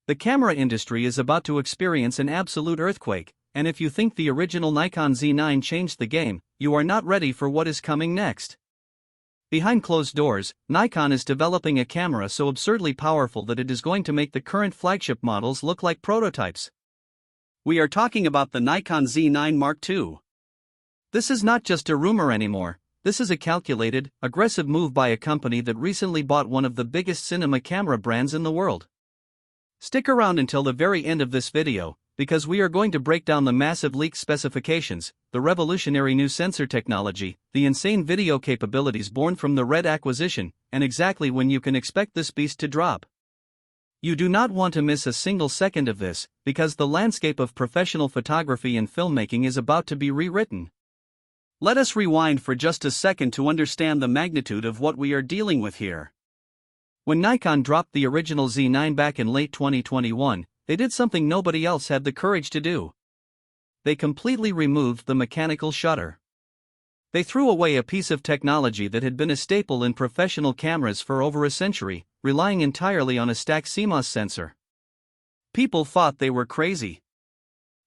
The camera industry is about to experience an absolute earthquake, and if you think the original Nikon Z9 changed the game, you are not ready for what is coming next. Behind closed doors, Nikon is developing a camera so absurdly powerful that it is going to make the current flagship models look like prototypes. We are talking about the Nikon Z9 II. This is not just a rumor anymore, this is a calculated, aggressive move by a company that recently bought one of the biggest cinema camera brands in the world. Stick around until the very end of this video, because we are going to break down the massive leaked specifications, the revolutionary new sensor technology, the insane video capabilities born from the Red acquisition, and exactly when you can expect this beast to drop. You do not want to miss a single second of this, because the landscape of professional photography and filmmaking is about to be rewritten. Let us rewind for just a second to understand the magnitude of what we are dealing with here. When Nikon dropped the original Z9 back in late 2021, they did something nobody else had the courage to do. They completely removed the mechanical shutter. They threw away a piece of technology that had been a staple in professional cameras for over a century, relying entirely on a stacked CMOS sensor. People thought they were crazy.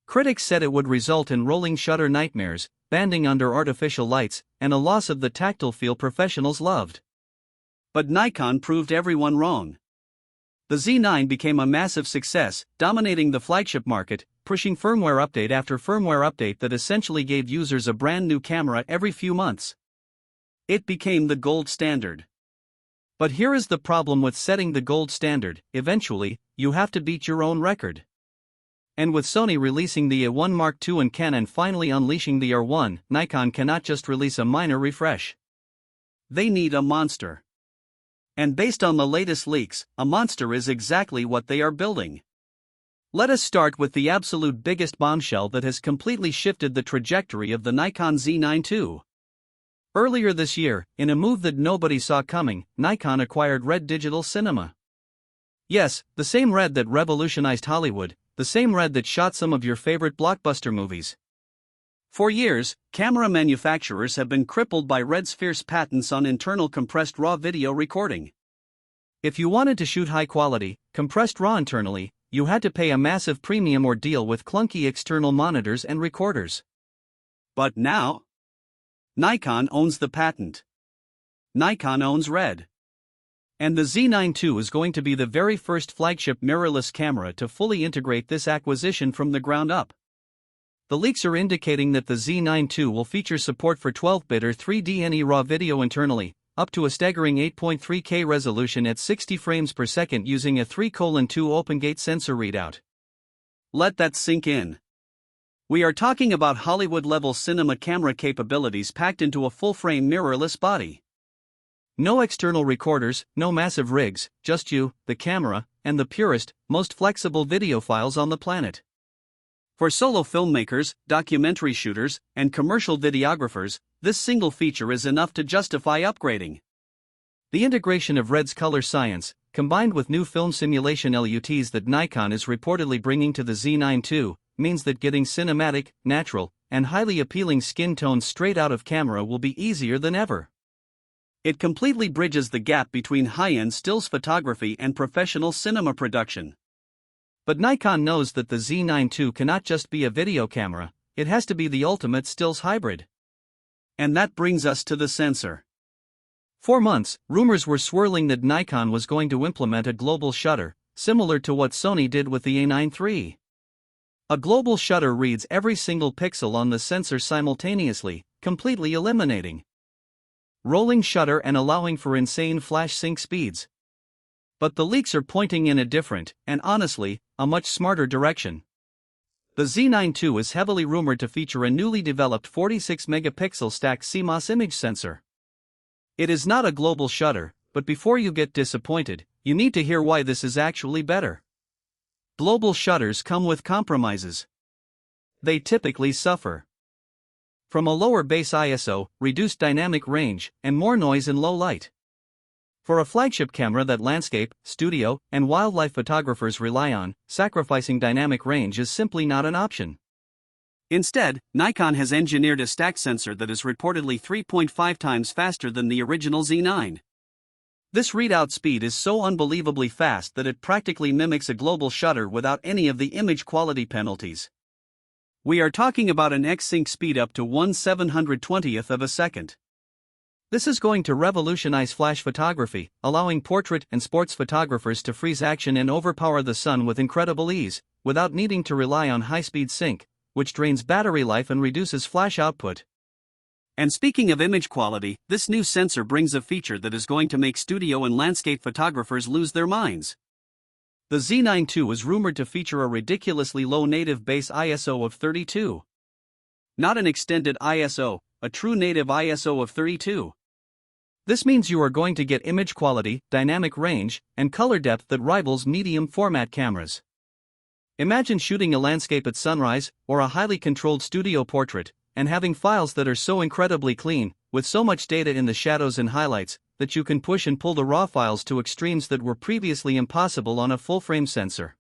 Critics said it would result in rolling shutter nightmares, banding under artificial lights, and a loss of the tactile feel professionals loved. But Nikon proved everyone wrong. The Z9 became a massive success, dominating the flagship market, pushing firmware update after firmware update that essentially gave users a brand new camera every few months. It became the gold standard. But here is the problem with setting the gold standard: eventually, you have to beat your own record. And with Sony releasing the A1 Mark II and Canon finally unleashing the R1, Nikon cannot just release a minor refresh. They need a monster. And based on the latest leaks, a monster is exactly what they are building. Let us start with the absolute biggest bombshell that has completely shifted the trajectory of the Nikon Z9 II. Earlier this year, in a move that nobody saw coming, Nikon acquired Red Digital Cinema. Yes, the same Red that revolutionized Hollywood, the same Red that shot some of your favorite blockbuster movies. For years, camera manufacturers have been crippled by Red's fierce patents on internal compressed RAW video recording. If you wanted to shoot high-quality, compressed RAW internally, you had to pay a massive premium or deal with clunky external monitors and recorders. But now, Nikon owns the patent. Nikon owns Red. And the Z9 II is going to be the very first flagship mirrorless camera to fully integrate this acquisition from the ground up. The leaks are indicating that the Z9 II will feature support for 12-bit or 3D NE RAW video internally, up to a staggering 8.3K resolution at 60 frames per second using a 3:2 open-gate sensor readout. Let that sink in. We are talking about Hollywood-level cinema camera capabilities packed into a full-frame mirrorless body. No external recorders, no massive rigs, just you, the camera, and the purest, most flexible video files on the planet. For solo filmmakers, documentary shooters, and commercial videographers, this single feature is enough to justify upgrading. The integration of Red's color science, combined with new film simulation LUTs that Nikon is reportedly bringing to the Z9 II, means that getting cinematic, natural, and highly appealing skin tones straight out of camera will be easier than ever. It completely bridges the gap between high-end stills photography and professional cinema production. But Nikon knows that the Z9 II cannot just be a video camera, it has to be the ultimate stills hybrid. And that brings us to the sensor. For months, rumors were swirling that Nikon was going to implement a global shutter, similar to what Sony did with the A9 III. A global shutter reads every single pixel on the sensor simultaneously, completely eliminating rolling shutter and allowing for insane flash sync speeds. But the leaks are pointing in a different, and honestly, a much smarter direction. The Z9 II is heavily rumored to feature a newly developed 46-megapixel stacked CMOS image sensor. It is not a global shutter, but before you get disappointed, you need to hear why this is actually better. Global shutters come with compromises. They typically suffer from a lower base ISO, reduced dynamic range, and more noise in low light. For a flagship camera that landscape, studio, and wildlife photographers rely on, sacrificing dynamic range is simply not an option. Instead, Nikon has engineered a stack sensor that is reportedly 3.5 times faster than the original Z9. This readout speed is so unbelievably fast that it practically mimics a global shutter without any of the image quality penalties. We are talking about an X-sync speed up to 1/720th of a second. This is going to revolutionize flash photography, allowing portrait and sports photographers to freeze action and overpower the sun with incredible ease, without needing to rely on high-speed sync, which drains battery life and reduces flash output. And speaking of image quality, this new sensor brings a feature that is going to make studio and landscape photographers lose their minds. The Z9 II is rumored to feature a ridiculously low native base ISO of 32. Not an extended ISO, a true native ISO of 32. This means you are going to get image quality, dynamic range, and color depth that rivals medium format cameras. Imagine shooting a landscape at sunrise, or a highly controlled studio portrait, and having files that are so incredibly clean, with so much data in the shadows and highlights, that you can push and pull the raw files to extremes that were previously impossible on a full-frame sensor.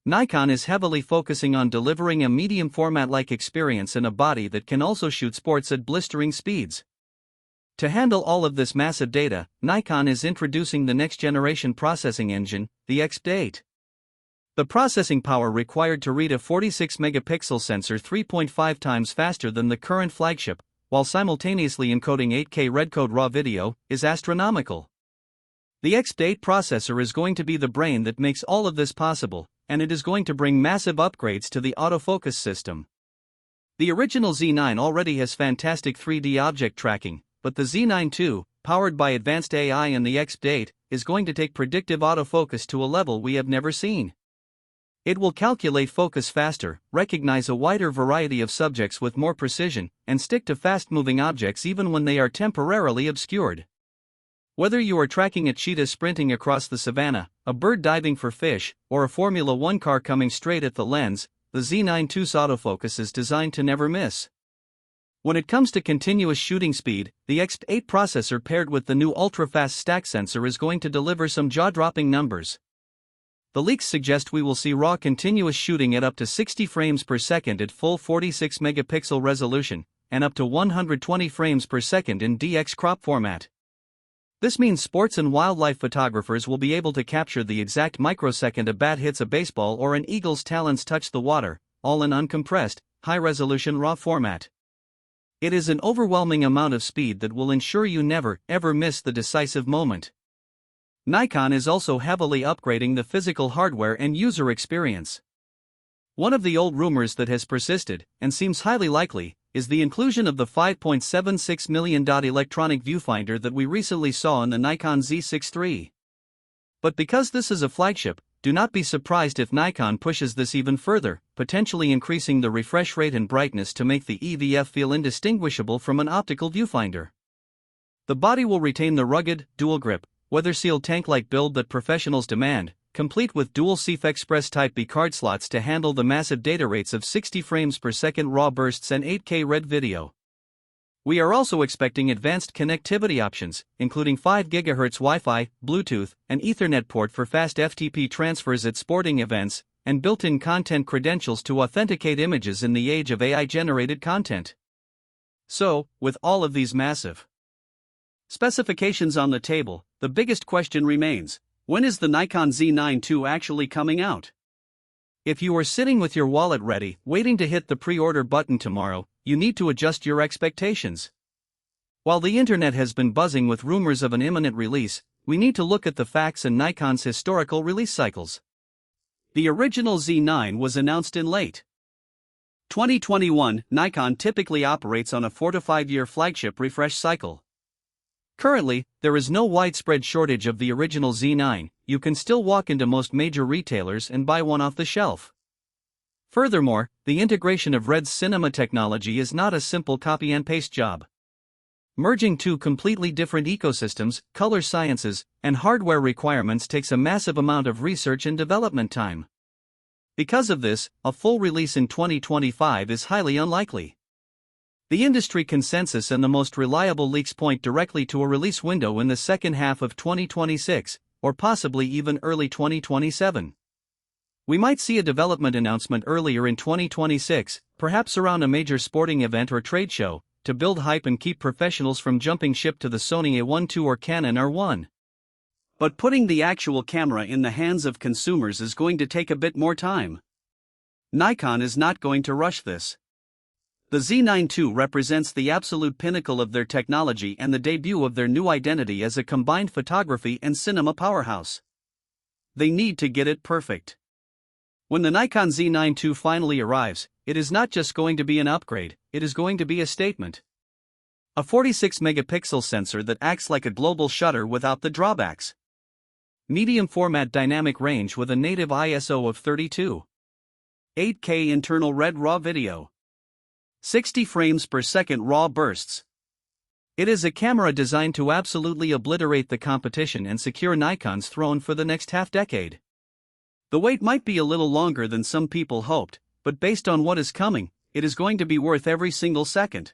Nikon is heavily focusing on delivering a medium format-like experience in a body that can also shoot sports at blistering speeds. To handle all of this massive data, Nikon is introducing the next-generation processing engine, the X8. The processing power required to read a 46-megapixel sensor 3.5 times faster than the current flagship, while simultaneously encoding 8K redcode RAW video, is astronomical. The X8 processor is going to be the brain that makes all of this possible, and it is going to bring massive upgrades to the autofocus system. The original Z9 already has fantastic 3D object tracking, but the Z9 II, powered by advanced AI and the X8, is going to take predictive autofocus to a level we have never seen. It will calculate focus faster, recognize a wider variety of subjects with more precision, and stick to fast-moving objects even when they are temporarily obscured. Whether you are tracking a cheetah sprinting across the savannah, a bird diving for fish, or a Formula One car coming straight at the lens, the Z9 II's autofocus is designed to never miss. When it comes to continuous shooting speed, the X8 processor paired with the new ultra-fast stack sensor is going to deliver some jaw-dropping numbers. The leaks suggest we will see raw continuous shooting at up to 60 frames per second at full 46-megapixel resolution, and up to 120 frames per second in DX crop format. This means sports and wildlife photographers will be able to capture the exact microsecond a bat hits a baseball or an eagle's talons touch the water, all in uncompressed, high-resolution RAW format. It is an overwhelming amount of speed that will ensure you never, ever miss the decisive moment. Nikon is also heavily upgrading the physical hardware and user experience. One of the old rumors that has persisted, and seems highly likely, is the inclusion of the $5.76 million electronic viewfinder that we recently saw in the Nikon Z6 III. But because this is a flagship, do not be surprised if Nikon pushes this even further, potentially increasing the refresh rate and brightness to make the EVF feel indistinguishable from an optical viewfinder. The body will retain the rugged, dual-grip, weather-sealed tank-like build that professionals demand, complete with dual CF Express Type B card slots to handle the massive data rates of 60 frames per second RAW bursts and 8K red video. We are also expecting advanced connectivity options, including 5 GHz Wi-Fi, Bluetooth, and Ethernet port for fast FTP transfers at sporting events, and built-in content credentials to authenticate images in the age of AI-generated content. So, with all of these massive specifications on the table, the biggest question remains: when is the Nikon Z9 II actually coming out? If you are sitting with your wallet ready, waiting to hit the pre-order button tomorrow, you need to adjust your expectations. While the internet has been buzzing with rumors of an imminent release, we need to look at the facts and Nikon's historical release cycles. The original Z9 was announced in late 2021. Nikon typically operates on a 4 to 5 year flagship refresh cycle. Currently, there is no widespread shortage of the original Z9. You can still walk into most major retailers and buy one off the shelf. Furthermore, the integration of Red's cinema technology is not a simple copy and paste job. Merging two completely different ecosystems, color sciences, and hardware requirements takes a massive amount of research and development time. Because of this, a full release in 2025 is highly unlikely. The industry consensus and the most reliable leaks point directly to a release window in the second half of 2026, or possibly even early 2027. We might see a development announcement earlier in 2026, perhaps around a major sporting event or trade show, to build hype and keep professionals from jumping ship to the Sony A1 II or Canon R1. But putting the actual camera in the hands of consumers is going to take a bit more time. Nikon is not going to rush this. The Z9 II represents the absolute pinnacle of their technology and the debut of their new identity as a combined photography and cinema powerhouse. They need to get it perfect. When the Nikon Z9 II finally arrives, it is not just going to be an upgrade, it is going to be a statement. A 46-megapixel sensor that acts like a global shutter without the drawbacks. Medium format dynamic range with a native ISO of 32. 8K internal red RAW video. 60 frames per second RAW bursts. It is a camera designed to absolutely obliterate the competition and secure Nikon's throne for the next half-decade. The wait might be a little longer than some people hoped, but based on what is coming, it is going to be worth every single second.